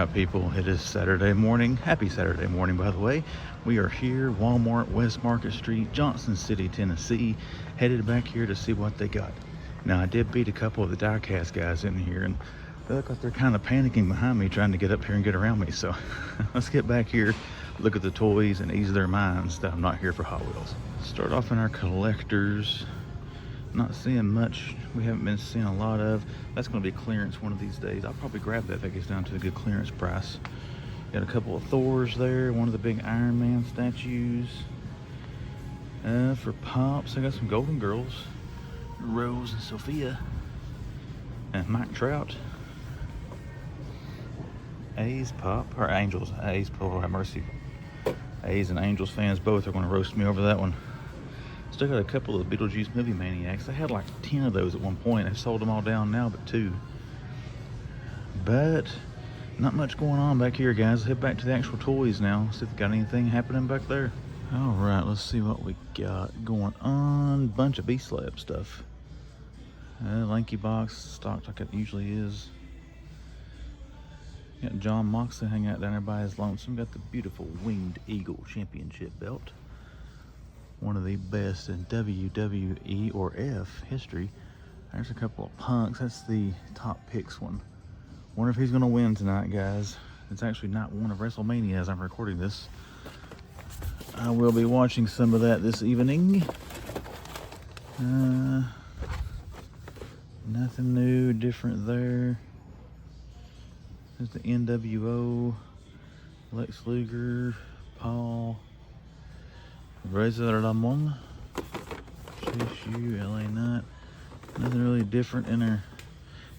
Alright people, it is Saturday morning. Happy Saturday morning, by the way. We are here, Walmart, West Market Street, Johnson City, Tennessee. Headed back here to see what they got. Now, I did beat a couple of the Diecast guys in here, and they look like they're kind of panicking behind me, trying to get up here and get around me. So let's get back here, look at the toys, and ease their minds that I'm not here for Hot Wheels. Start off in our collectors. Not seeing much. We haven't been seeing a lot of. That's going to be clearance one of these days. I'll probably grab that if it gets down to a good clearance price. Got a couple of Thors there, one of the big Iron Man statues. For Pops, I got some Golden Girls, Rose and Sophia, and Mike Trout. A's Pop, or Angels. A's Pop, have mercy. A's and Angels fans both are going to roast me over that one. Still got a couple of Beetlejuice Movie Maniacs. I had like 10 of those at one point. I've sold them all down now, but 2. But not much going on back here, guys. Let's head back to the actual toys now. See if we got anything happening back there. All right, let's see what we got going on. Bunch of B-Slab stuff. Lanky box, stocked like it usually is. Got John Moxley hanging out down there by his lonesome. Got the beautiful Winged Eagle Championship belt. One of the best in WWE or F history. There's a couple of Punks. That's the top picks one. Wonder if he's going to win tonight, guys. It's actually not one of WrestleMania as I'm recording this. I will be watching some of that this evening. Nothing new, different there. There's the NWO, Lex Luger, Paul, Razor Ramon, Chase LA Knight. Nothing really different in there.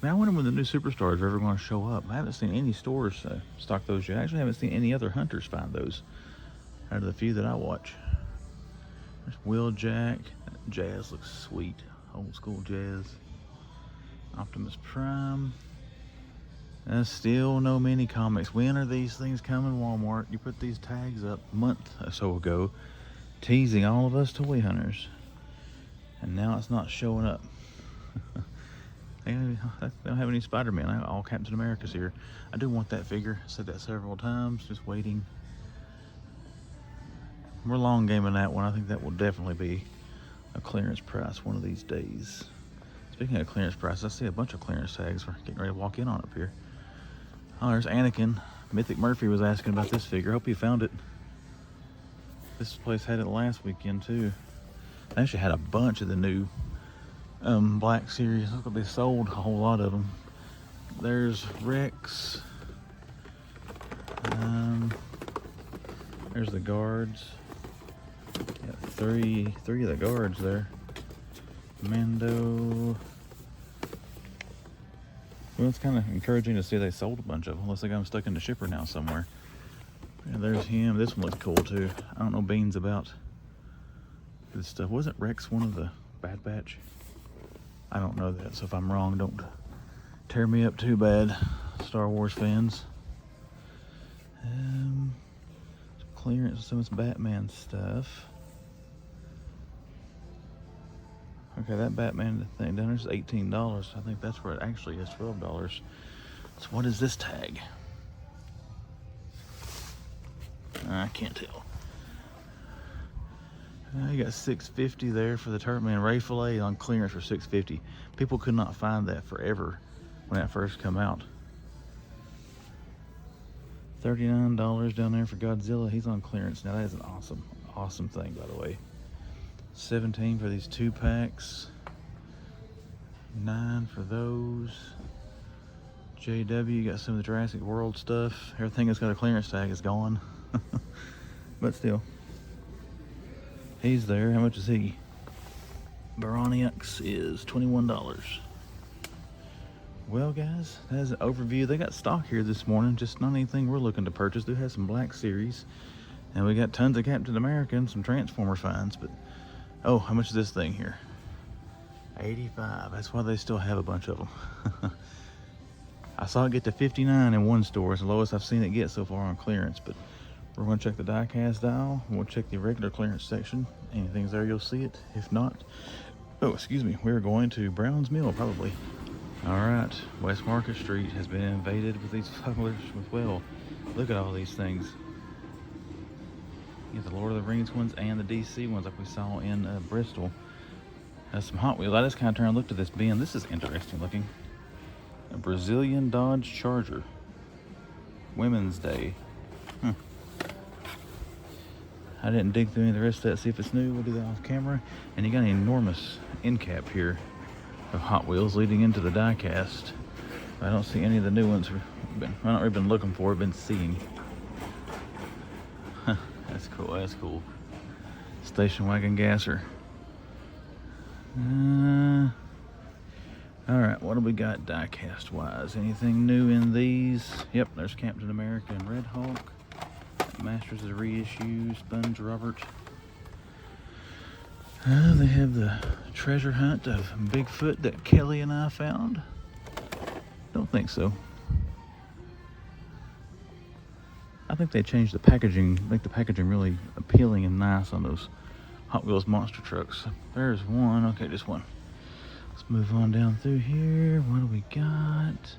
Man, I wonder when the new superstars are ever going to show up. I haven't seen any stores stock those yet. I actually haven't seen any other hunters find those out of the few that I watch. There's Will Jack. Jazz looks sweet. Old school Jazz. Optimus Prime. Still no mini comics. When are these things coming, Walmart? You put these tags up a month or so ago, teasing all of us toy hunters, and now it's not showing up. They don't have any Spider-Man. All Captain America's here. I do want that figure. I said that several times. Just waiting. We're long gaming that one. I think that will definitely be a clearance price one of these days. Speaking of clearance prices, I see a bunch of clearance tags. We're getting ready to walk in on up here. Oh, there's Anakin. Mythic Murphy was asking about this figure. Hope he found it. This place had it last weekend too. They actually had a bunch of the new Black Series. Look like they sold a whole lot of them. There's Rex. There's the guards. Got three of the guards there. Mando. Well, it's kind of encouraging to see they sold a bunch of them, unless they got them stuck in the shipper now somewhere. Yeah, there's him. This one looks cool too. I don't know beans about this stuff. Wasn't Rex one of the Bad Batch? I don't know that, so if I'm wrong, don't tear me up too bad, Star Wars fans. Clearance, some of this Batman stuff. Okay, that Batman thing down there's $18. I think that's where it actually is, $12. So what is this tag? I can't tell. You got $6.50 there for the Turtman Ray Fillet on clearance for $6.50. People could not find that forever when that first come out. $39 down there for Godzilla. He's on clearance now. That is an awesome thing, by the way. $17 for these 2-packs. $9 for those. JW, got some of the Jurassic World stuff. Everything that's got a clearance tag is gone. But still, he's there. How much is he? Baroniax is $21. Well, guys, that's an overview. They got stock here this morning, just not anything we're looking to purchase. They have some Black Series, and we got tons of Captain America and some Transformer finds. But oh, how much is this thing here? $85. That's why they still have a bunch of them. I saw it get to $59 in one store. It's the lowest I've seen it get so far on clearance. But we're going to check the Diecast aisle. We'll check the regular clearance section. Anything's there, you'll see it. If not, oh, excuse me, we're going to Brown's Mill probably. All right, West Market Street has been invaded with these fugglers as well. Look at all these things. You get the Lord of the Rings ones and the DC ones like we saw in Bristol. Has some Hot Wheels. I just kind of turned and looked at this bin. This is interesting looking. A Brazilian Dodge Charger. Women's Day. I didn't dig through any of the rest of that, see if it's new. We'll do that off camera. And you got an enormous end cap here of Hot Wheels leading into the Diecast. I don't see any of the new ones I've not really been looking for, I've been seeing. That's cool, that's cool. Station wagon gasser. Alright, what do we got Diecast wise? Anything new in these? Yep, there's Captain America and Red Hulk. Masters of the Reissue, Sponge Robert. They have the treasure hunt of Bigfoot that Kelly and I found. Don't think so. I think they changed the packaging, make the packaging really appealing and nice on those Hot Wheels monster trucks. There's one, okay, just one. Let's move on down through here. What do we got?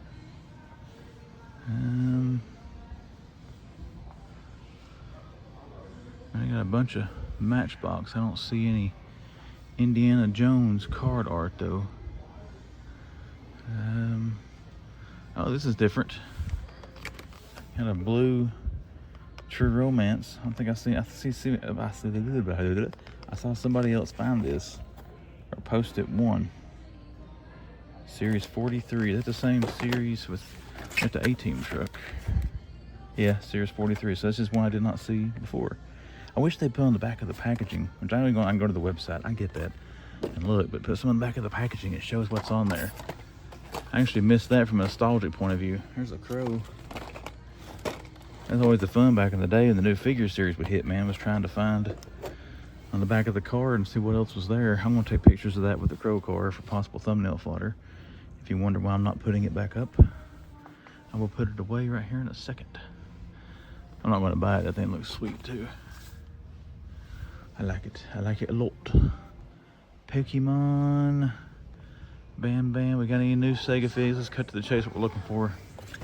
I got a bunch of Matchbox. I don't see any Indiana Jones card art though. Oh, this is different. Got a blue True Romance. I think I saw somebody else find this or post it one. Series 43. That's the same series with the A-Team truck. Yeah, Series 43. So that's just one I did not see before. I wish they'd put on the back of the packaging, which I can go to the website. I get that and look, but put some on the back of the packaging. It shows what's on there. I actually missed that from a nostalgic point of view. There's a crow. That's always the fun back in the day when the new figure series would hit, man, was trying to find on the back of the card and see what else was there. I'm gonna take pictures of that with the crow card for possible thumbnail fodder. If you wonder why I'm not putting it back up, I will put it away right here in a second. I'm not gonna buy it. That thing looks sweet too. I like it. I like it a lot. Pokemon. Bam Bam. We got any new Sega figs? Let's cut to the chase. What we're looking for.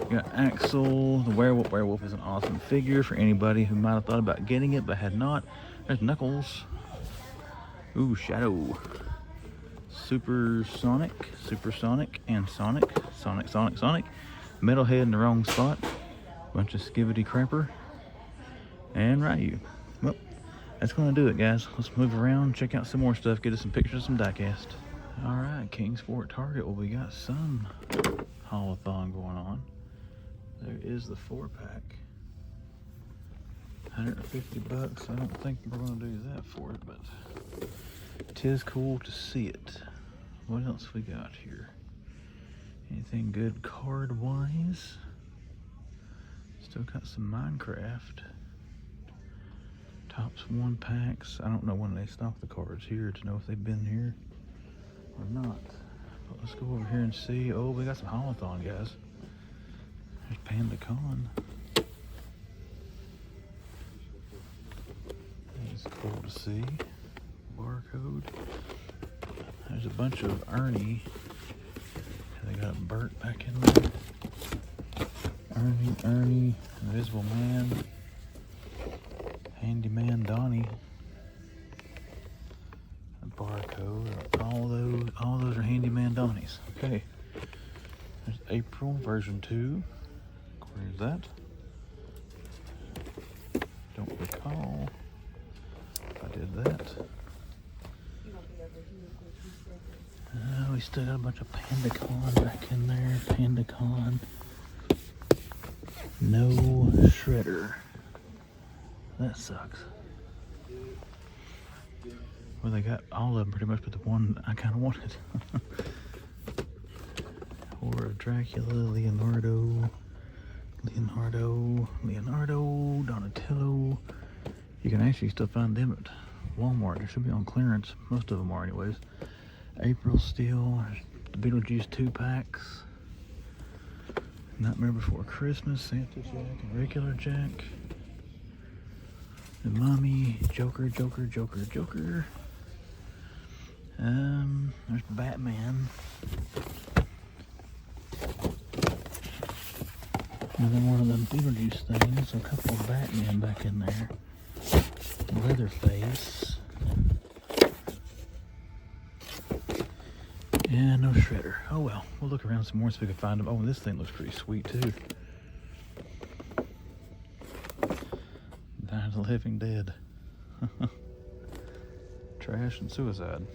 We got Axel. The werewolf. Werewolf is an awesome figure for anybody who might have thought about getting it but had not. There's Knuckles. Ooh, Shadow. Supersonic, and Sonic. Metalhead in the wrong spot. Bunch of Skivity Crapper. And Ryu. Well, that's going to do it, guys. Let's move around, check out some more stuff, get us some pictures of some diecast. Alright, Kingsport Target. Well, we got some Haulathon going on. There is the 4-pack. 150 bucks. I don't think we're going to do that for it, but it is cool to see it. What else we got here? Anything good card-wise? Still got some Minecraft. Tops 1-packs. I don't know when they stock the cards here to know if they've been here or not. But let's go over here and see. Oh, we got some Haulathon, guys. There's Panda Con. It's cool to see. Barcode. There's a bunch of Ernie. They got Bert back in there. Ernie, Invisible Man, Handyman Donnie, a Barcode. All those are Handyman Donnies. Okay. There's April version 2. Where's that? Don't recall if I did that. We still got a bunch of PandaCon back in there. PandaCon. No Shredder. That sucks. Well, they got all of them pretty much, but the one I kind of wanted. Horror of Dracula, Leonardo, Donatello. You can actually still find them at Walmart. They should be on clearance. Most of them are anyways. April Steel, the Beetlejuice 2-packs. Nightmare Before Christmas, Santa Jack and Regular Jack. The Mummy, Joker. There's Batman. And then one of them Beetlejuice things, a couple of Batman back in there. Leatherface. And no shredder. Oh well, we'll look around some more so we can find them. Oh, this thing looks pretty sweet too. Night of the Living Dead. Trash and suicide.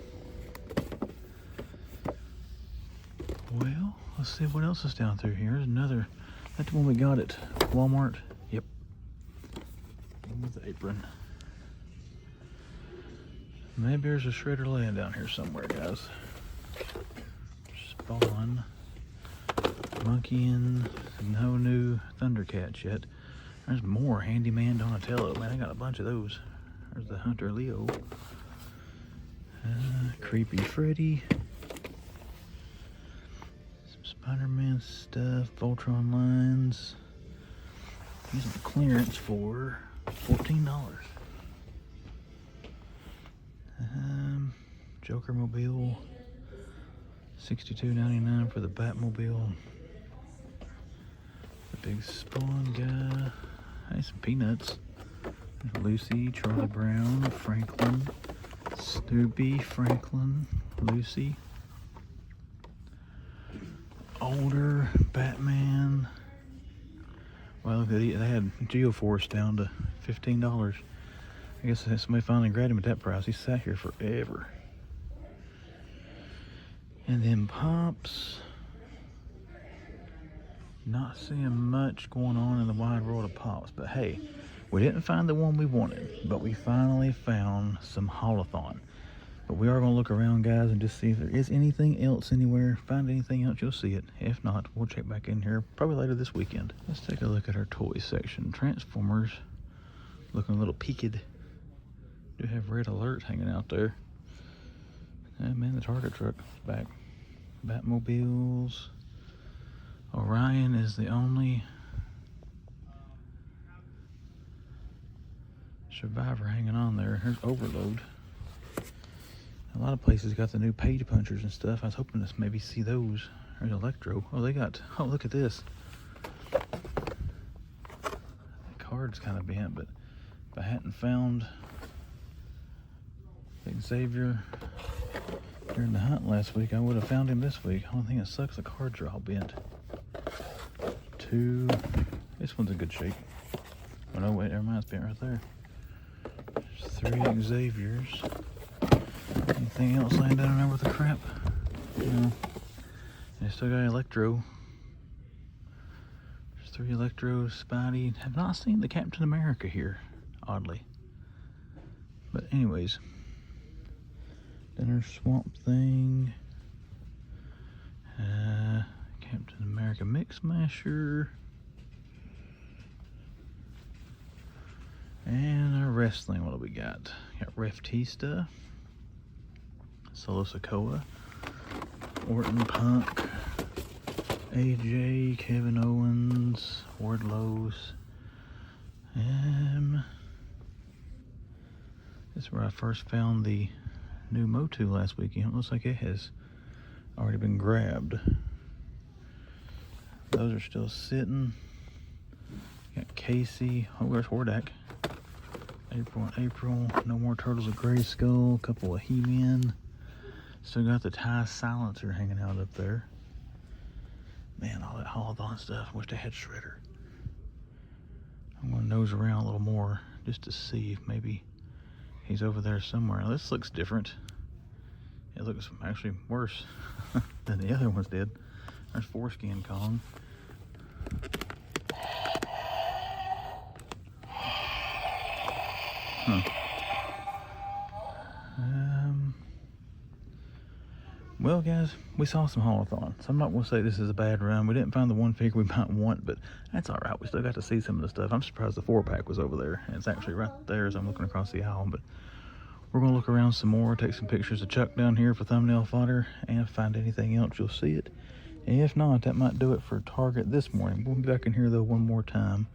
Well, let's see what else is down through here. There's another. That's the one we got at Walmart. Yep. With the apron. Maybe there's a shredder laying down here somewhere, guys. Spawn. Monkeying. No new Thundercats yet. There's more Handyman Donatello. Man, I got a bunch of those. There's the Hunter Leo. Creepy Freddy. Some Spider-Man stuff. Voltron lines. These are clearance for $14. Joker Mobile. $62.99 for the Batmobile. The big Spawn guy. Hey, some Peanuts. There's Lucy, Charlie Brown, Franklin, Snoopy, Franklin, Lucy. Older Batman. Well, look at they had GeoForce down to $15. I guess somebody finally grabbed him at that price. He sat here forever. And then Pops. Not seeing much going on in the wide world of Pops, but hey, we didn't find the one we wanted, but we finally found some Haulathon. But we are going to look around, guys, and just see if there is anything else anywhere. Find anything else, you'll see it. If not, we'll check back in here probably later this weekend. Let's take a look at our toy section. Transformers, looking a little peaked. Do have Red Alert hanging out there. And man, the Target truck is back. Batmobiles. Orion is the only survivor hanging on there. Here's Overload. A lot of places got the new page punchers and stuff. I was hoping to maybe see those. There's Electro. Oh, they got, oh, look at this. The card's kind of bent, but if I hadn't found Big Xavier during the hunt last week, I would have found him this week. Only thing that sucks, the cards are all bent. Two. This one's in good shape. Oh no, wait, never mind, it's bent right there. There's 3 Xaviers. Anything else laying down there with the crap? No. I still got Electro. There's 3 Electros. Spidey. Have not seen the Captain America here, oddly. But anyways. Then there's Swamp Thing. Captain America Mix Masher. And our wrestling, what do we got? Got Reftista. Solo Sokoa. Orton Punk. AJ, Kevin Owens, Wardlows. This is where I first found the new Motu last weekend. It looks like it has already been grabbed. Those are still sitting. Got Casey. Oh, where's Hordak? April and April. No More Turtles of Grayskull. A couple of He-Men. Still got the Ty Silencer hanging out up there. Man, all that Haulathon stuff. Wish they had Shredder. I'm going to nose around a little more just to see if maybe he's over there somewhere. Now, this looks different. It looks actually worse than the other ones did. There's Foreskin Kong. Huh. Well, guys, we saw some Haulathon, so I'm not going to say this is a bad run. We didn't find the one figure we might want, but that's all right. We still got to see some of the stuff. I'm surprised the 4-pack was over there, and it's actually right there as I'm looking across the aisle, but we're going to look around some more, take some pictures of Chuck down here for thumbnail fodder, and if find anything else, you'll see it. And if not, that might do it for Target this morning. We'll be back in here, though, one more time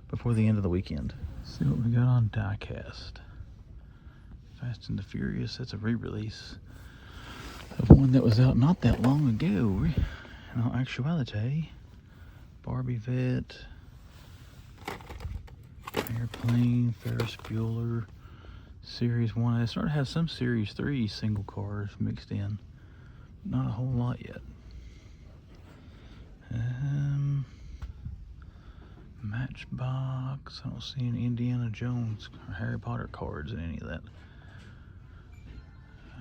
before the end of the weekend. Let's see what we got on Diecast. Fast and the Furious, that's a re-release of one that was out not that long ago. In all actuality, Barbie Vet, Airplane, Ferris Bueller, Series 1. I started to have some Series 3 single cars mixed in. Not a whole lot yet. Matchbox. I don't see any Indiana Jones or Harry Potter cards in any of that.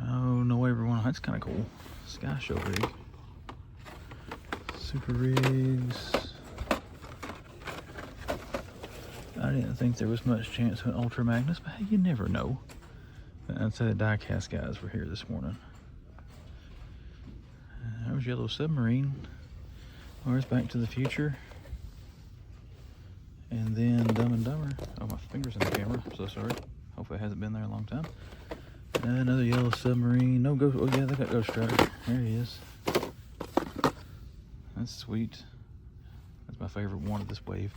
Oh, no everyone. That's kind of cool. GIJoe rig. Super rigs. I didn't think there was much chance of an Ultra Magnus, but hey, you never know. I'd say the Diecast guys were here this morning. There was Yellow Submarine. Where's Back to the Future? And then Dumb and Dumber. Oh, my finger's in the camera. I'm so sorry. Hopefully it hasn't been there a long time. Another Yellow Submarine. No Ghost. Oh yeah, they got Ghost Rider. There he is. That's sweet. That's my favorite one of this wave.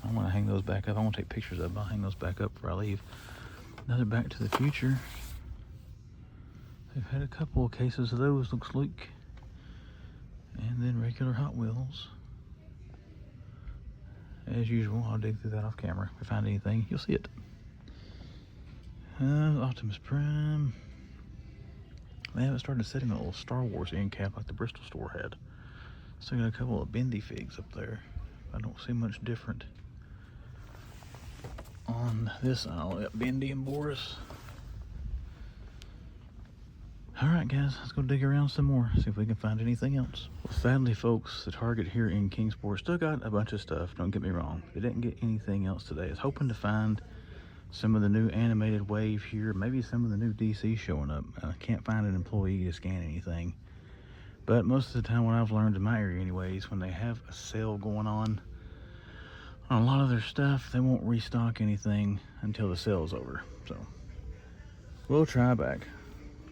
I want to hang those back up. I want to take pictures of them. I'll hang those back up before I leave. Another Back to the Future. They've had a couple of cases of those, looks like. And then regular Hot Wheels. As usual, I'll dig through that off camera. If I find anything, you'll see it. Optimus Prime. They haven't started setting a little Star Wars end cap like the Bristol store had. Still got a couple of bendy figs up there. I don't see much different on this aisle. We got Bendy and Boris. Alright guys, let's go dig around some more, see if we can find anything else. Well, sadly folks, the Target here in Kingsport still got a bunch of stuff, don't get me wrong. They didn't get anything else today. I was hoping to find some of the new animated wave here, maybe some of the new DC showing up. I can't find an employee to scan anything. But most of the time, what I've learned in my area anyways, when they have a sale going on a lot of their stuff, they won't restock anything until the sale's over. So we'll try back.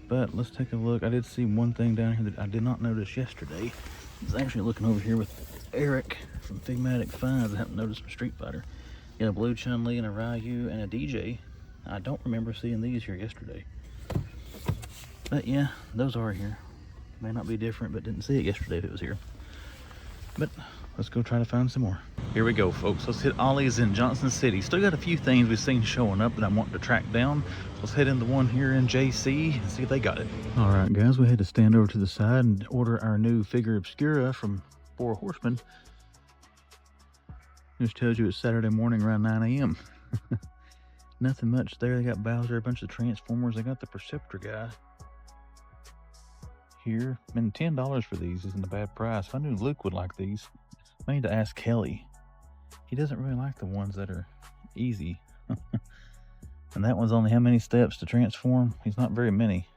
But let's take a look. I did see one thing down here that I did not notice yesterday. I was actually looking over here with Eric from Figmatic Finds. I haven't noticed from Street Fighter. Got a blue Chun-Li and a Ryu and a DJ. I don't remember seeing these here yesterday. But yeah, those are here. May not be different, but didn't see it yesterday if it was here. But let's go try to find some more. Here we go, folks. Let's hit Ollie's in Johnson City. Still got a few things we've seen showing up that I'm wanting to track down. Let's head into one here in JC and see if they got it. All right, guys, we had to stand over to the side and order our new figure Obscura from Four Horsemen. Just tells you it's Saturday morning around 9 a.m. Nothing much there. They got Bowser, a bunch of Transformers. They got the Perceptor guy here. I mean, $10 for these isn't a bad price. If I knew Luke would like these, I need to ask Kelly. He doesn't really like the ones that are easy. And that one's only how many steps to transform? He's not very many.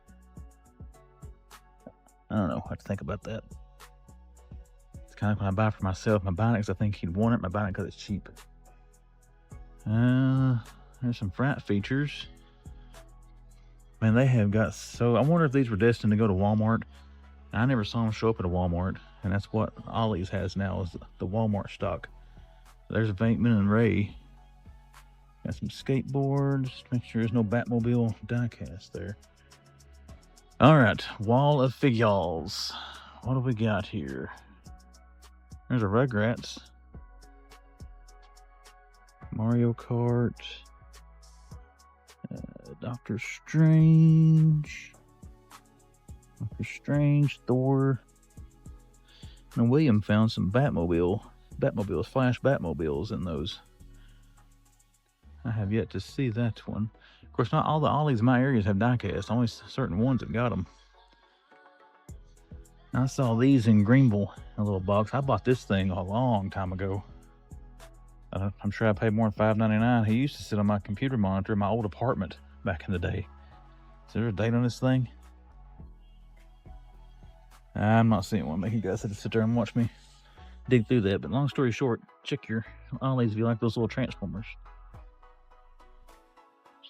I don't know. I have to think about that. It's kind of when I buy for myself. I'm buying it because I think he'd want it. I'm buying it because it's cheap. There's some Frat features. Man, they have got so... I wonder if these were destined to go to Walmart. I never saw them show up at a Walmart. And that's what Ollie's has now, is the Walmart stock. There's Venkman and Ray. Got some skateboards. Make sure there's no Batmobile diecast there. Alright, wall of figures. What do we got here? There's a Rugrats. Mario Kart. Doctor Strange. Doctor Strange, Thor. And William found some Batmobiles, Flash Batmobiles in those. I have yet to see that one. Of course, not all the Ollies in my areas have diecast. Only certain ones have got them. I saw these in Greenville in a little box. I bought this thing a long time ago. I'm sure I paid more than $5.99. He used to sit on my computer monitor in my old apartment back in the day. Is there a date on this thing? I'm not seeing one. Make you guys have to sit there and watch me dig through that. But long story short, check your Ollies if you like those little Transformers.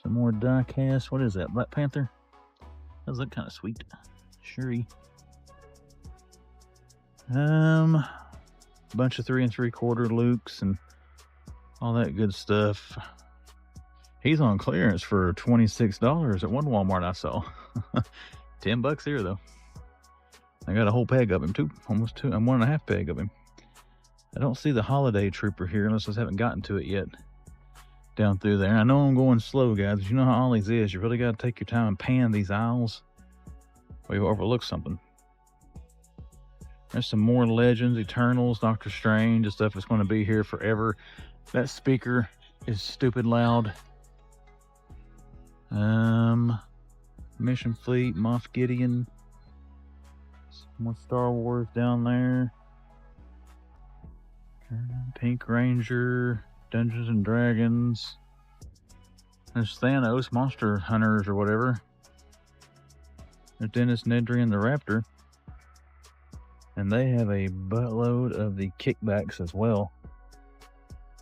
Some more diecast. What is that? Black Panther? Those look kind of sweet. Shuri. Bunch of 3 3/4 Lukes and all that good stuff. He's on clearance for $26 at one Walmart I saw. $10 here though. I got a whole peg of him too. Almost two. I'm 1.5 peg of him. I don't see the holiday trooper here unless I haven't gotten to it yet. Down through there. I know I'm going slow, guys, but you know how Ollie's is. You really got to take your time and pan these aisles or you'll overlook something. There's some more Legends, Eternals, Doctor Strange, and stuff that's going to be here forever. That speaker is stupid loud. Mission Fleet, Moff Gideon. Some more Star Wars down there. Pink Ranger, Dungeons and Dragons. There's Thanos, Monster Hunters or whatever. There's Dennis Nedry and the Raptor. And they have a buttload of the kickbacks as well.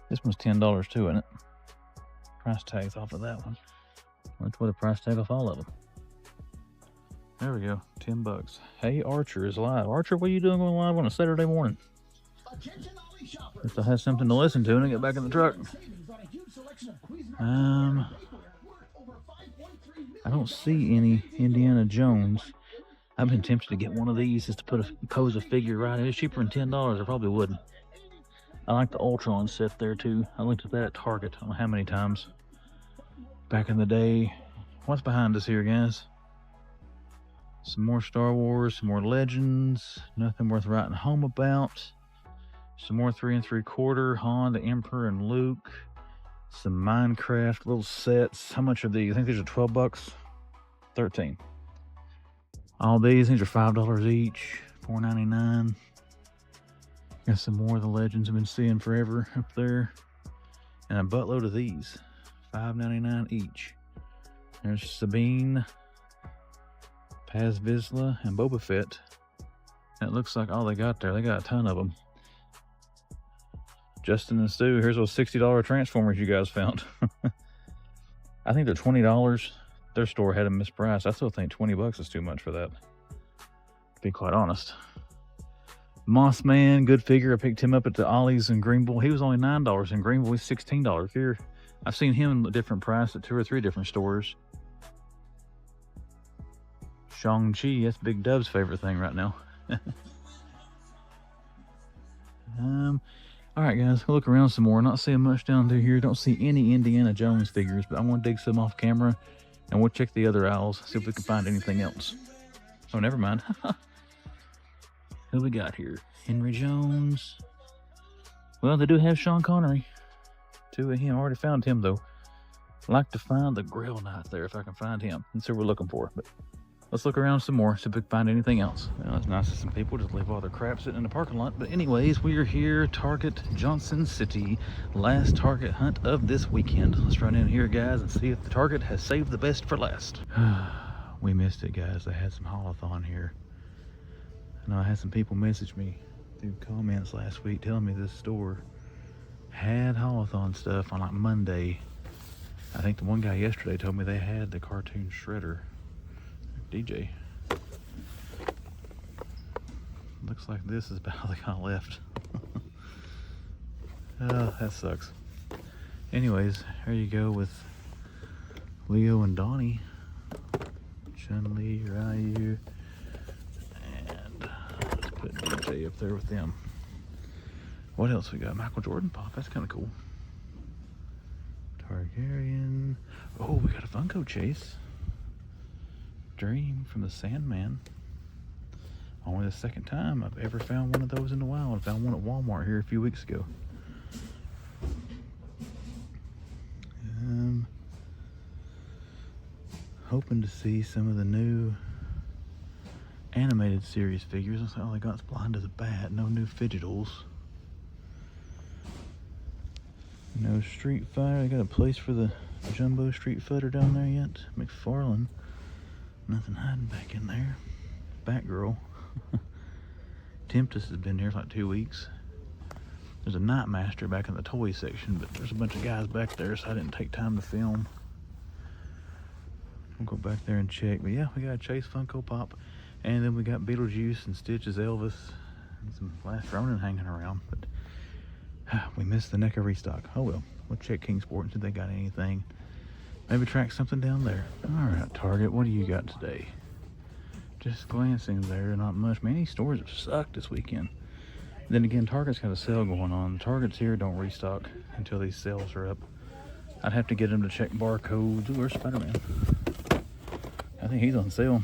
This one's $10 too, isn't it? Price tag's off of that one. That's what a price tag off all of them. There we go, 10 bucks. Hey, Archer is live. Archer, what are you doing going live on a Saturday morning? If I have something to listen to and I get back in the truck. I don't see any Indiana Jones. I've been tempted to get one of these just to pose a figure right. It's cheaper than $10. I probably wouldn't. I like the Ultron set there too. I looked at that at Target. I don't know how many times. Back in the day. What's behind us here, guys? Some more Star Wars, some more Legends. Nothing worth writing home about. Some more 3 3/4 Han, the Emperor, and Luke. Some Minecraft little sets. How much are these? I think these are 12 bucks. 13. All these are $5 each. $4.99. Got some more of the Legends I've been seeing forever up there. And a buttload of these. $5.99 each. There's Sabine, Paz Vizsla, and Boba Fett. That looks like all they got there. They got a ton of them. Justin and Stu, here's those $60 Transformers you guys found. I think they're $20. Their store had them mispriced. I still think 20 bucks is too much for that, to be quite honest. Moss Man, good figure. I picked him up at the Ollie's in Greenville. He was only $9 in Greenville. He's $16 here. I've seen him a different price at 2 or 3 different stores. Shang-Chi, that's Big Dub's favorite thing right now. All right, guys, we'll look around some more. Not seeing much down through here. Don't see any Indiana Jones figures, but I want to dig some off camera, and we'll check the other aisles, see if we can find anything else. Oh, never mind. Who we got here? Henry Jones. Well, they do have Sean Connery. 2 of him. I already found him, though. I'd like to find the Grail Knight there if I can find him. That's what we're looking for. But let's look around some more, see if we can find anything else. Well, it's nice that some people just leave all their crap sitting in the parking lot. But anyways, we are here, Target, Johnson City. Last Target hunt of this weekend. Let's run in here, guys, and see if the Target has saved the best for last. We missed it, guys. They had some Haulathon here. I know I had some people message me through comments last week telling me this store had Haulathon stuff on like Monday. I think the one guy yesterday told me they had the cartoon shredder. DJ. Looks like this is about all they got left. Oh, that sucks. Anyways, here you go with Leo and Donnie. Chun-Li, Ryu. And let's put DJ up there with them. What else we got? Michael Jordan pop. That's kind of cool. Targaryen. Oh, we got a Funko Chase. Dream from the Sandman. Only the second time I've ever found one of those in the wild. I found one at Walmart here a few weeks ago. Hoping to see some of the new animated series figures. Looks like all they got is Blind as a Bat. No new Fidgetals. No Street Fighter. They got a place for the Jumbo Street Fighter down there yet. McFarlane. Nothing hiding back in there. Batgirl. Tempest has been here for like 2 weeks. There's a Nightmaster back in the toy section, but there's a bunch of guys back there, so I didn't take time to film. We'll go back there and check. But yeah, we got a Chase Funko Pop, and then we got Beetlejuice and Stitch's Elvis and some Last Ronin hanging around. But we missed the NECA restock. Oh well, we'll check Kingsport and see if they got anything. Maybe track something down there. All right, Target, what do you got today? Just glancing there, not much. Man, these stores have sucked this weekend. Then again, Target's got a sale going on. Targets here don't restock until these sales are up. I'd have to get them to check barcodes. Ooh, where's Spider-Man? I think he's on sale.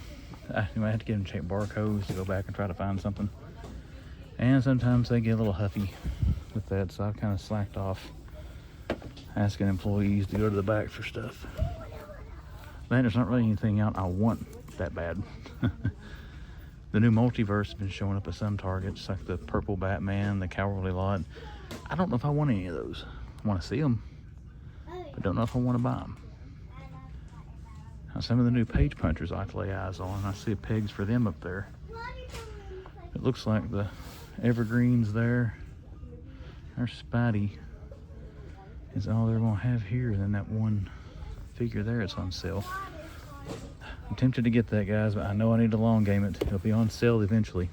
I have to get them to check barcodes to go back and try to find something. And sometimes they get a little huffy with that, so I've kind of slacked off asking employees to go to the back for stuff. Man, there's not really anything out I want that bad. The new multiverse has been showing up at some Targets, like the purple Batman, the Cowardly Lot. I don't know if I want any of those. I want to see them, but don't know if I want to buy them. Now, some of the new page punchers I like to lay eyes on. I see pegs for them up there. It looks like the evergreens there. There's Spidey. Is all they're gonna have here. And then that one figure there is on sale. I'm tempted to get that, guys, but I know I need to long game it. It'll be on sale eventually.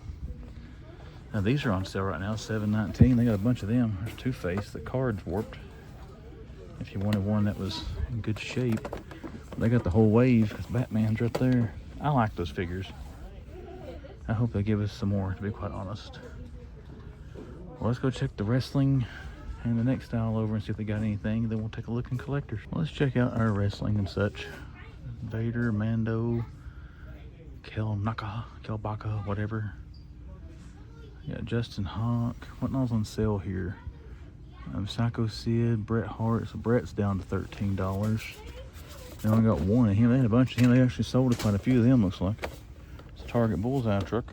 Now these are on sale right now, $7.19. They got a bunch of them. There's Two-Face. The card's warped. If you wanted one that was in good shape. They got the whole wave because Batman's right there. I like those figures. I hope they give us some more, to be quite honest. Well, let's go check the wrestling and the next aisle over and see if they got anything. Then we'll take a look in collectors. Well, let's check out our wrestling and such. Vader, Mando, Kelbaka, whatever. Yeah, Justin Hawk. What all's on sale here? Psycho Sid, Bret Hart. So Bret's down to $13. They only got one of him. They had a bunch of him. They actually sold quite a few of them, looks like. It's a Target Bullseye truck.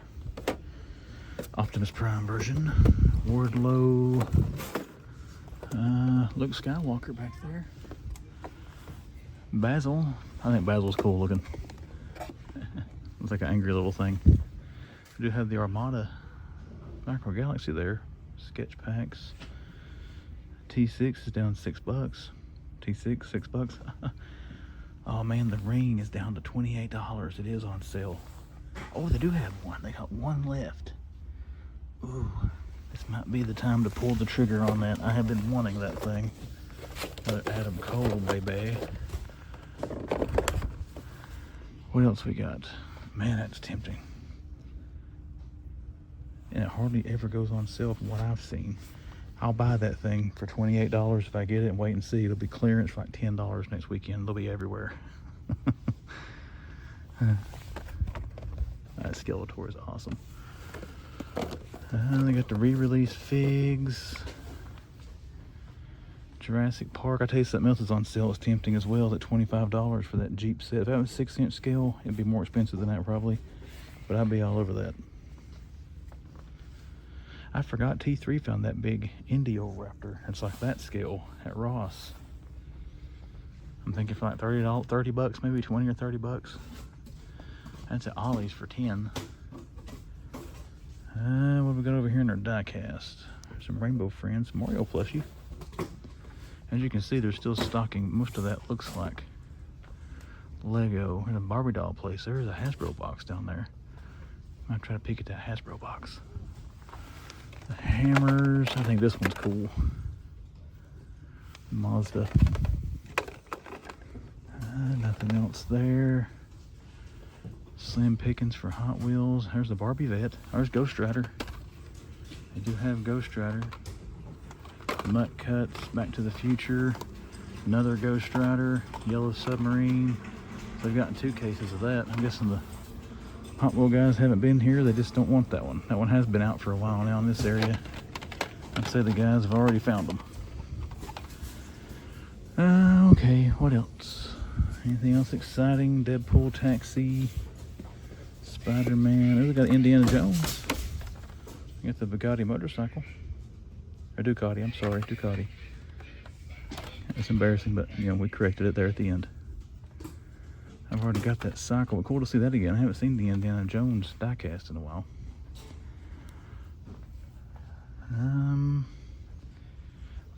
Optimus Prime version. Wardlow. Luke Skywalker back there. Basil. I think Basil's cool looking. Looks like an angry little thing. We do have the Armada Micro Galaxy there. Sketch packs. T6 is down $6. T6, $6. Oh man, the ring is down to $28. It is on sale. Oh, they do have one. They got one left. Ooh, this might be the time to pull the trigger on that. I have been wanting that thing. Adam Cole, baby. What else we got? Man, that's tempting. And it hardly ever goes on sale from what I've seen. I'll buy that thing for $28 if I get it and wait and see. It'll be clearance for like $10 next weekend. They'll be everywhere. That Skeletor is awesome. They got the re-release figs. Jurassic Park. I tell you something else is on sale. It's tempting as well. It's at $25 for that Jeep set. If that was 6-inch scale, it'd be more expensive than that probably. But I'd be all over that. I forgot T3 found that big Indoraptor. It's like that scale at Ross. I'm thinking for like $30 bucks, maybe 20 or 30 bucks. That's at Ollie's for 10. What have we got over here in our Diecast? Some Rainbow Friends, Mario plushie. As you can see, they're still stocking. Most of that looks like Lego. In a Barbie doll place, there's a Hasbro box down there. I'm gonna try to peek at that Hasbro box. The hammers, I think this one's cool. Mazda. Nothing else there. Slim pickings for Hot Wheels. There's the Barbie Vet. There's Ghost Rider. They do have Ghost Rider. Mutt Cuts, Back to the Future. Another Ghost Rider. Yellow Submarine. So they've gotten 2 cases of that. I'm guessing the Hot Wheel guys haven't been here. They just don't want that one. That one has been out for a while now in this area. I'd say the guys have already found them. Okay, what else? Anything else exciting? Deadpool Taxi. Spider-Man. Oh, we got Indiana Jones. We got the Bugatti motorcycle. Or Ducati, I'm sorry, Ducati. It's embarrassing, but you know, we corrected it there at the end. I've already got that cycle, but cool to see that again. I haven't seen the Indiana Jones diecast in a while.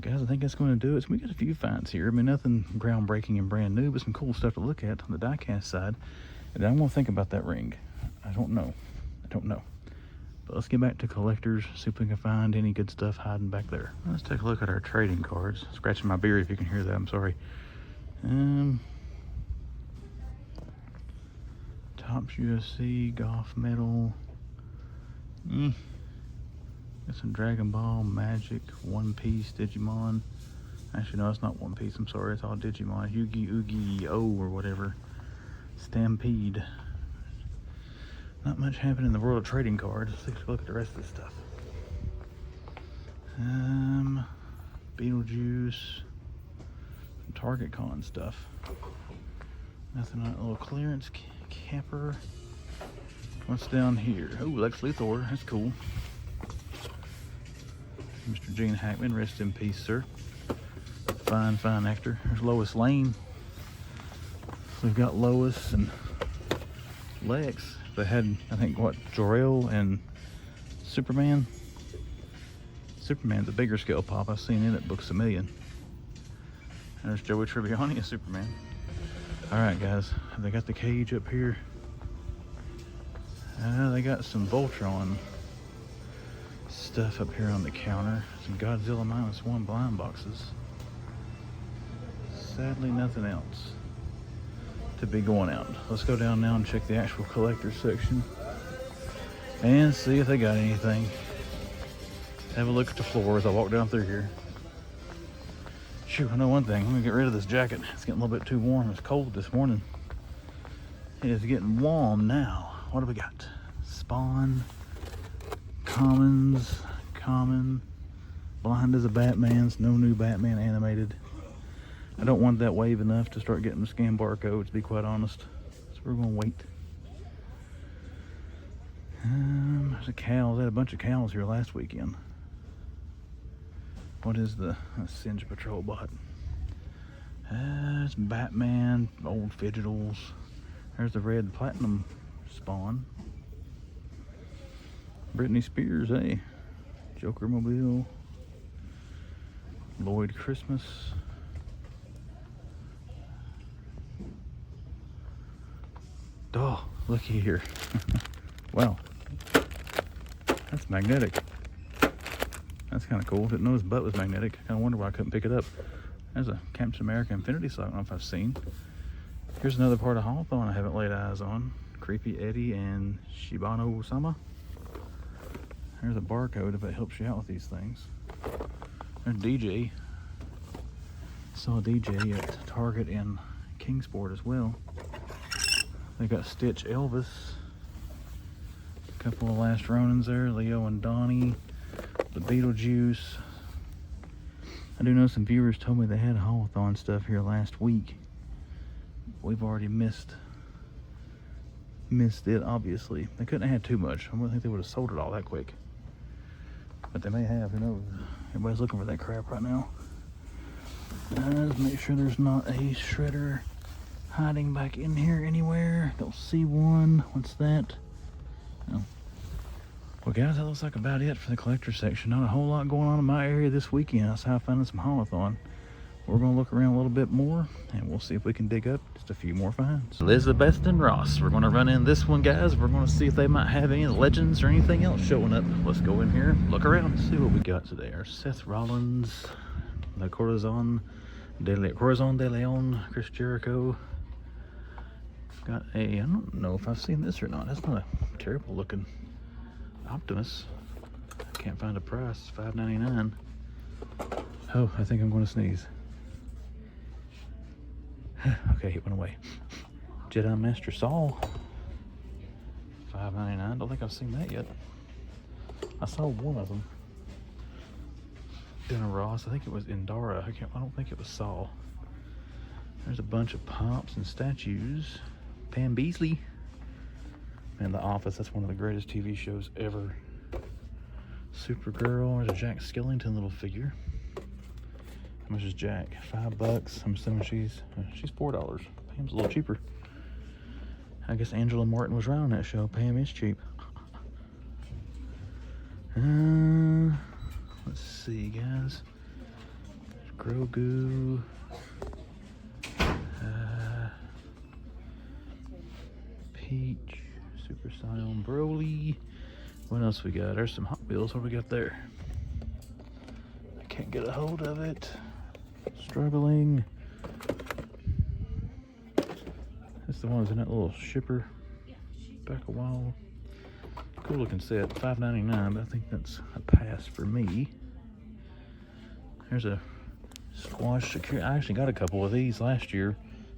Guys, I think that's going to do it. So we got a few finds here. I mean, nothing groundbreaking and brand new, but some cool stuff to look at on the diecast side. And I want to think about that ring. I don't know. But let's get back to collectors, see if we can find any good stuff hiding back there. Let's take a look at our trading cards. Scratching my beard if you can hear that, I'm sorry. Topps UFC, Golf Medal. Got some Dragon Ball, Magic, One Piece, Digimon. Actually, no, it's not One Piece. I'm sorry, it's all Digimon. Yu-Gi-Oh! Or whatever. Stampede. Not much happening in the world of trading cards. Let's take a look at the rest of this stuff. Beetlejuice. Some Target Con stuff. Nothing on a little clearance capper. What's down here? Oh, Lex Luthor. That's cool. Mr. Gene Hackman, rest in peace, sir. Fine, fine actor. There's Lois Lane. We've got Lois and Lex. They had, I think, what, Jor-El and Superman? Superman's a bigger scale pop. I've seen it at Books A Million. There's Joey Tribbiani as Superman. Alright, guys. They got the cage up here. They got some Voltron stuff up here on the counter. Some Godzilla -1 blind boxes. Sadly, nothing else to be going out. Let's go down now and check the actual collector section and see if they got anything. Have a look at the floor as I walk down through here. Shoot, I know one thing. I'm gonna get rid of this jacket. It's getting a little bit too warm. It's cold this morning. It is getting warm now. What do we got? Spawn, Commons, Common, Blind as a Batman's, no new Batman animated. I don't want that wave enough to start getting the scan barcodes, to be quite honest. So we're gonna wait. There's a cow. They had a bunch of cows here last weekend. What is the Singe Patrol bot? It's Batman, old Fidgetals. There's the red platinum Spawn. Britney Spears, hey. Joker Mobile. Lloyd Christmas. Oh, looky here. Wow. That's magnetic. That's kind of cool. Didn't know his butt was magnetic. I kind of wonder why I couldn't pick it up. There's a Captain America Infinity Sock. I don't know if I've seen. Here's another part of Haulathon I haven't laid eyes on. Creepy Eddie and Shibano-sama. There's a barcode if it helps you out with these things. There's DJ. Saw DJ at Target in Kingsport as well. They got Stitch Elvis. A couple of Last Ronins there. Leo and Donnie. The Beetlejuice. I do know some viewers told me they had Haulathon stuff here last week. We've already missed it, obviously. They couldn't have had too much. I don't think they would have sold it all that quick. But they may have, who knows. Everybody's looking for that crap right now. Let's make sure there's not a shredder hiding back in here anywhere. Don't see one. What's that? Oh. Well, guys, that looks like about it for the collector section. Not a whole lot going on in my area this weekend. That's how I found some Haulathon. We're going to look around a little bit more, and we'll see if we can dig up just a few more finds. Elizabeth and Ross. We're going to run in this one, guys. We're going to see if they might have any legends or anything else showing up. Let's go in here, look around, see what we got today. Our Seth Rollins, the Corazon de Leon, Chris Jericho. Got a, I don't know if I've seen this or not. That's not a terrible looking Optimus. I can't find a price. $5.99. Oh, I think I'm going to sneeze. Okay, it went away. Jedi Master Saul. $5.99. Don't think I've seen that yet. I saw one of them in a Ross. I think it was Indara. I don't think it was Saul. There's a bunch of pops and statues. Pam Beasley. Man, The Office, that's one of the greatest TV shows ever. Supergirl. There's a Jack Skellington little figure. How much is Jack? $5. I'm assuming she's $4. Pam's a little cheaper. I guess Angela Martin was right on that show. Pam is cheap. Let's see, guys. Grogu. Peach. Super Saiyan Broly. What else we got? There's some Hot Wheels. What we got there? I can't get a hold of it. Struggling. That's the one that's in that little shipper back a while. cool looking set, $5.99, but I think that's a pass for me. There's a squash security. I actually got a couple of these last year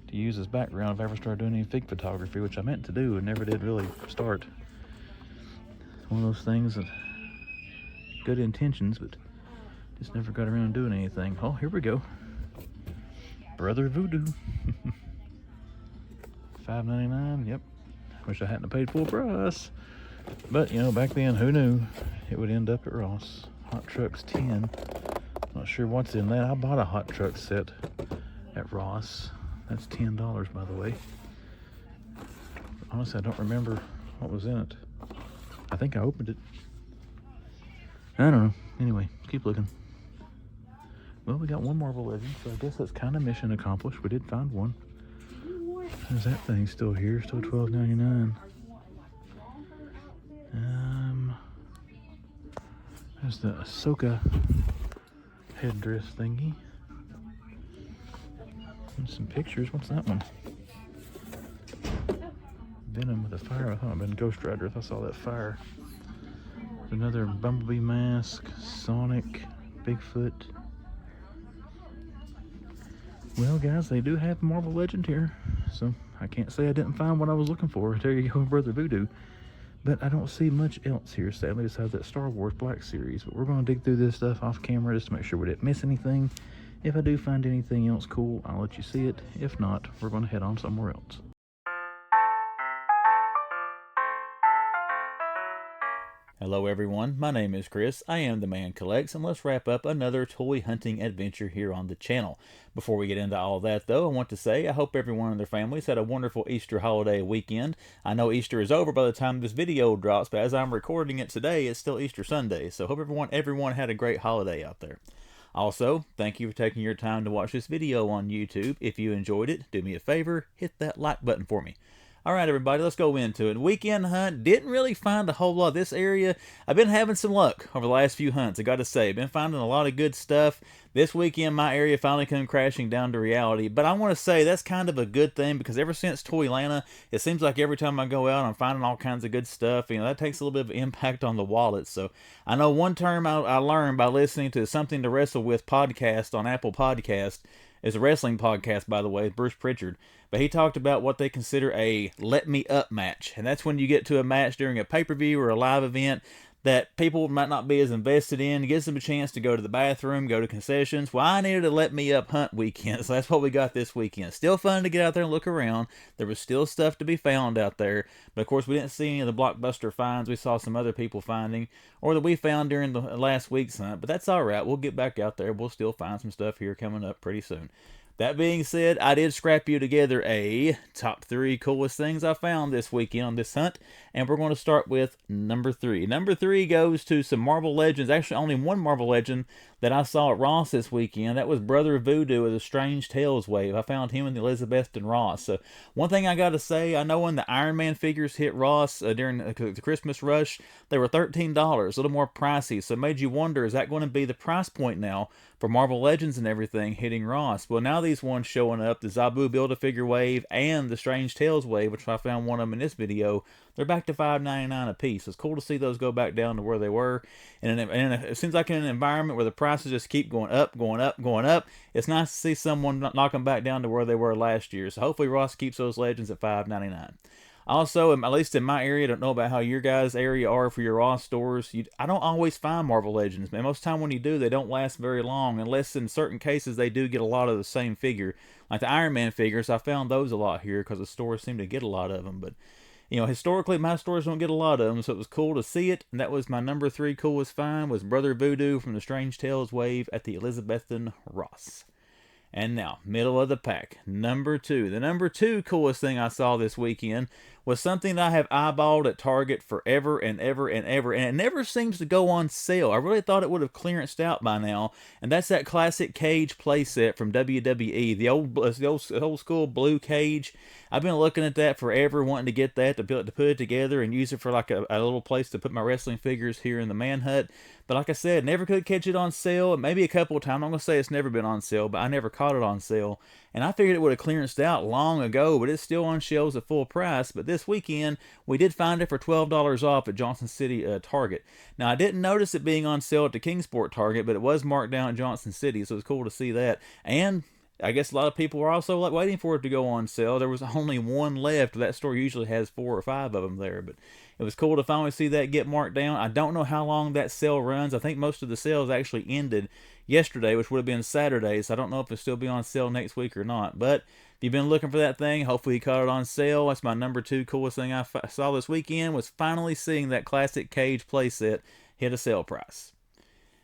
to use as background if I ever started doing any fig photography, which I meant to do and never did really start. One of those things that good intentions, but just never got around doing anything. Oh, here we go. Brother Voodoo. $5.99. Yep. Wish I hadn't paid full price. But, you know, back then, who knew it would end up at Ross. Hot Trucks 10. Not sure what's in that. I bought a Hot Truck set at Ross. That's $10, by the way. Honestly, I don't remember what was in it. I think I opened it. I don't know. Anyway, keep looking. Well, we got one Marvel Legend, so I guess that's kind of mission accomplished. We did find one. There's that thing still here, still $12.99. There's the Ahsoka headdress thingy. And some pictures. What's that one? Venom with a fire. I thought it had been Ghost Rider if I saw that fire. There's another Bumblebee mask, Sonic, Bigfoot. Well, guys, they do have Marvel Legend here, so I can't say I didn't find what I was looking for. There you go, Brother Voodoo. But I don't see much else here, sadly, besides that Star Wars Black Series. But we're going to dig through this stuff off camera just to make sure we didn't miss anything. If I do find anything else cool, I'll let you see it. If not, we're going to head on somewhere else. Hello everyone, my name is Chris, I am the Man Collects, and let's wrap up another toy hunting adventure here on the channel. Before we get into all that though, I want to say I hope everyone and their families had a wonderful Easter holiday weekend. I know Easter is over by the time this video drops, but as I'm recording it today, it's still Easter Sunday, so hope everyone had a great holiday out there. Also, thank you for taking your time to watch this video on YouTube. If you enjoyed it, do me a favor, hit that like button for me. Alright everybody, let's go into it. Weekend hunt, didn't really find a whole lot of this area. I've been having some luck over the last few hunts, I gotta say. Been finding a lot of good stuff. This weekend, my area finally came crashing down to reality. But I want to say that's kind of a good thing because ever since Toylanta, it seems like every time I go out, I'm finding all kinds of good stuff. You know, that takes a little bit of impact on the wallet. So I know one term I learned by listening to Something to Wrestle With podcast on Apple Podcast. It's a wrestling podcast, by the way, Bruce Pritchard. But he talked about what they consider a let me up match. And that's when you get to a match during a pay-per-view or a live event that people might not be as invested in. It gives them a chance to go to the bathroom, go to concessions. Well, I needed a let me up hunt weekend, so that's what we got this weekend. Still fun to get out there and look around. There was still stuff to be found out there. But of course, we didn't see any of the blockbuster finds we saw some other people finding, or that we found during the last week's hunt. But that's alright. We'll get back out there. We'll still find some stuff here coming up pretty soon. That being said, I did scrap you together a top 3 coolest things I found this weekend on this hunt, and we're going to start with number 3. Number 3 goes to some Marvel Legends, actually only one Marvel Legend that I saw at Ross this weekend. That was Brother Voodoo of the Strange Tales wave. I found him in the Elizabethton Ross. So one thing I got to say, I know when the Iron Man figures hit Ross during the Christmas rush, they were $13, a little more pricey. So it made you wonder, is that going to be the price point now for Marvel Legends and everything hitting Ross? Well, now these ones showing up, the Zabu Build-A-Figure wave and the Strange Tales wave, which I found one of them in this video, they're back to $5.99 a piece. It's cool to see those go back down to where they were. And it seems like in an environment where the prices just keep going up, going up, going up, it's nice to see someone knock them back down to where they were last year. So hopefully Ross keeps those Legends at $5.99. Also, at least in my area, I don't know about how your guys' area are for your Ross stores. I don't always find Marvel Legends, man. Most of the time when you do, they don't last very long, unless in certain cases they do get a lot of the same figure. Like the Iron Man figures, I found those a lot here because the stores seem to get a lot of them. But, you know, historically, my stores don't get a lot of them, so it was cool to see it. And that was my number 3 coolest find, was Brother Voodoo from the Strange Tales wave at the Elizabethton Ross. And now, middle of the pack, number 2. The number 2 coolest thing I saw this weekend was something that I have eyeballed at Target forever and ever and ever, and it never seems to go on sale. I really thought it would have clearanced out by now, and that's that classic cage playset from WWE, the old school blue cage. I've been looking at that forever, wanting to get that, to put it together and use it for like a little place to put my wrestling figures here in the man hut. But like I said, never could catch it on sale. Maybe a couple of times. I'm going to say it's never been on sale, but I never caught it on sale. and I figured it would have clearanced out long ago, but it's still on shelves at full price. But this weekend, we did find it for $12 off at Johnson City Target. Now, I didn't notice it being on sale at the Kingsport Target, but it was marked down at Johnson City, so it's cool to see that. And I guess a lot of people were also like waiting for it to go on sale. There was only one left. That store usually has 4 or 5 of them there, but it was cool to finally see that get marked down. I don't know how long that sale runs. I think most of the sales actually ended yesterday, which would have been Saturday, so I don't know if it'll still be on sale next week or not. But if you've been looking for that thing, hopefully you caught it on sale. That's my number 2 coolest thing I saw this weekend, was finally seeing that classic cage playset hit a sale price.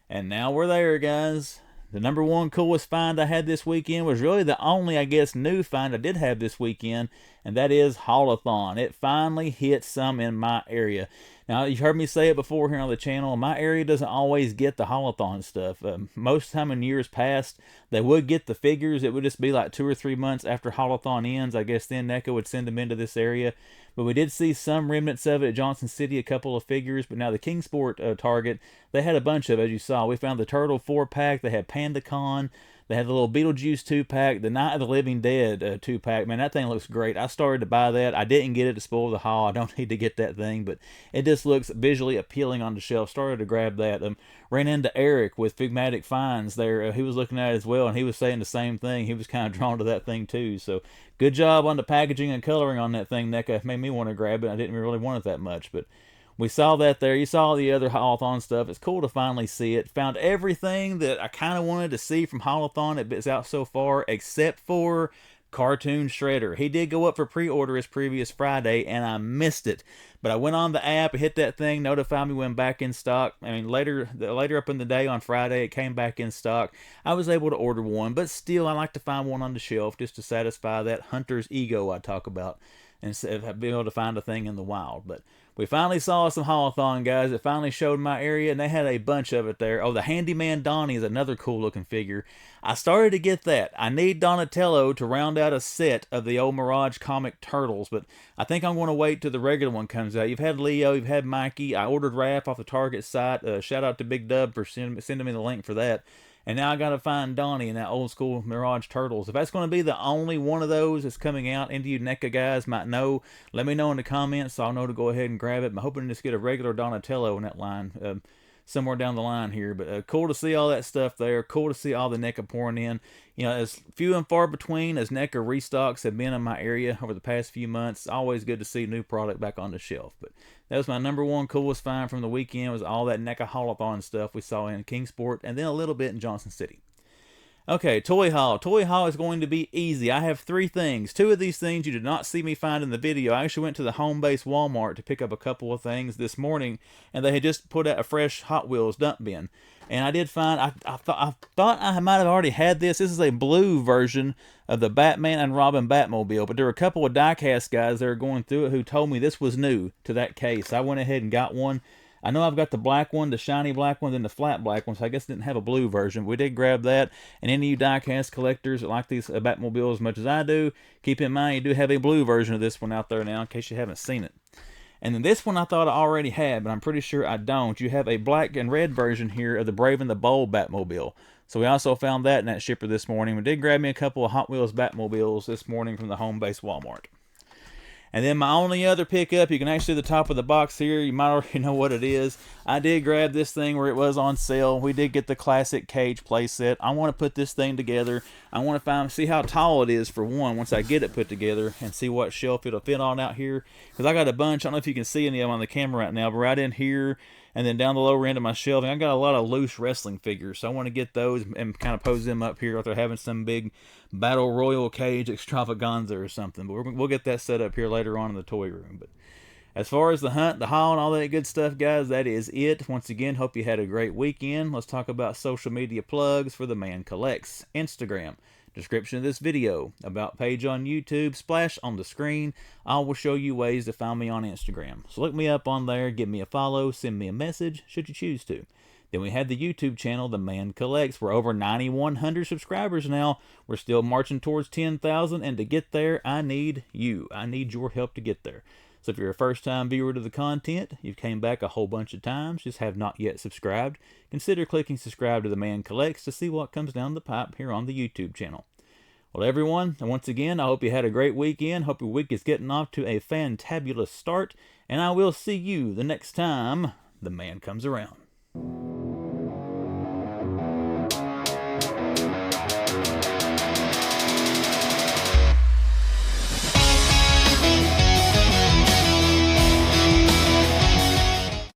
And now we're there, guys. The number 1 coolest find I had this weekend was really the only, I guess, new find I did have this weekend, and that is Haulathon. It finally hit some in my area. Now, you've heard me say it before here on the channel. My area doesn't always get the Haulathon stuff. Most of the time in years past, they would get the figures. It would just be like 2 or 3 months after Haulathon ends. I guess then NECA would send them into this area. But we did see some remnants of it at Johnson City, a couple of figures. But now the Kingsport Target, they had a bunch of it, as you saw. We found the Turtle 4-pack. They had PandaCon. They had the little Beetlejuice 2-pack, the Night of the Living Dead 2-pack. Man, that thing looks great. I started to buy that. I didn't get it to spoil the haul. I don't need to get that thing, but it just looks visually appealing on the shelf. Started to grab that. Ran into Eric with Figmatic Finds there. He was looking at it as well, and he was saying the same thing. He was kind of drawn to that thing too. So good job on the packaging and coloring on that thing, NECA. It made me want to grab it. I didn't really want it that much, but we saw that there. You saw the other Haulathon stuff. It's cool to finally see it. Found everything that I kind of wanted to see from Haulathon. It's out so far, except for Cartoon Shredder. He did go up for pre-order as previous Friday, and I missed it. But I went on the app, hit that thing, notified me when back in stock. I mean, later up in the day on Friday, it came back in stock. I was able to order one, but still, I like to find one on the shelf just to satisfy that hunter's ego I talk about, instead of being able to find a thing in the wild. But we finally saw some Haulathon, guys. It finally showed my area, and they had a bunch of it there. Oh, the Handyman Donnie is another cool looking figure. I started to get that. I need Donatello to round out a set of the old Mirage comic turtles, but I think I'm going to wait till the regular one comes out. You've had Leo, you've had Mikey. I ordered Raph off the Target site. Shout out to Big Dub for sending me the link for that. And now I got to find Donnie in that old school Mirage Turtles. If that's going to be the only one of those that's coming out, any of you NECA guys might know. Let me know in the comments so I'll know to go ahead and grab it. I'm hoping to just get a regular Donatello in that line somewhere down the line here. But cool to see all that stuff there. Cool to see all the NECA pouring in. You know, as few and far between as NECA restocks have been in my area over the past few months. Always good to see new product back on the shelf. But that was my number 1 coolest find from the weekend, was all that NECA Haulathon stuff we saw in Kingsport, and then a little bit in Johnson City. Okay, toy haul. Toy haul is going to be easy. I have 3 things. 2 of these things you did not see me find in the video. I actually went to the home base Walmart to pick up a couple of things this morning, and they had just put out a fresh Hot Wheels dump bin. And I did find, I thought I might have already had this. This is a blue version of the Batman and Robin Batmobile, but there were a couple of Diecast guys that are going through it who told me this was new to that case. I went ahead and got one. I know I've got the black one, the shiny black one, then the flat black one, so I guess it didn't have a blue version. We did grab that, and any of you Diecast collectors that like these Batmobiles as much as I do, keep in mind you do have a blue version of this one out there now in case you haven't seen it. And then this one I thought I already had, but I'm pretty sure I don't. You have a black and red version here of the Brave and the Bold Batmobile. So we also found that in that shipper this morning. We did grab me a couple of Hot Wheels Batmobiles this morning from the home base Walmart. And then my only other pickup, you can actually see the top of the box here. You might already know what it is. I did grab this thing where it was on sale. We did get the classic cage playset. I want to put this thing together. I want to see how tall it is for one once I get it put together, and see what shelf it'll fit on out here. Because I got a bunch. I don't know if you can see any of them on the camera right now, but right in here and then down the lower end of my shelving, I got a lot of loose wrestling figures. So I want to get those and kind of pose them up here after having some big battle royal cage extravaganza or something. But we'll get that set up here later on in the toy room. But as far as the hunt, the haul, and all that good stuff, guys, that is it. Once again, hope you had a great weekend. Let's talk about social media plugs for the Man Collects. Instagram, description of this video, about page on YouTube, splash on the screen. I will show you ways to find me on Instagram. So look me up on there, give me a follow, send me a message, should you choose to. Then we have the YouTube channel, The Man Collects. We're over 9,100 subscribers now. We're still marching towards 10,000, and to get there, I need you. I need your help to get there. So if you're a first-time viewer to the content, you've came back a whole bunch of times, just have not yet subscribed, consider clicking subscribe to The Man Collects to see what comes down the pipe here on the YouTube channel. Well, everyone, once again, I hope you had a great weekend. Hope your week is getting off to a fantabulous start. And I will see you the next time the man comes around.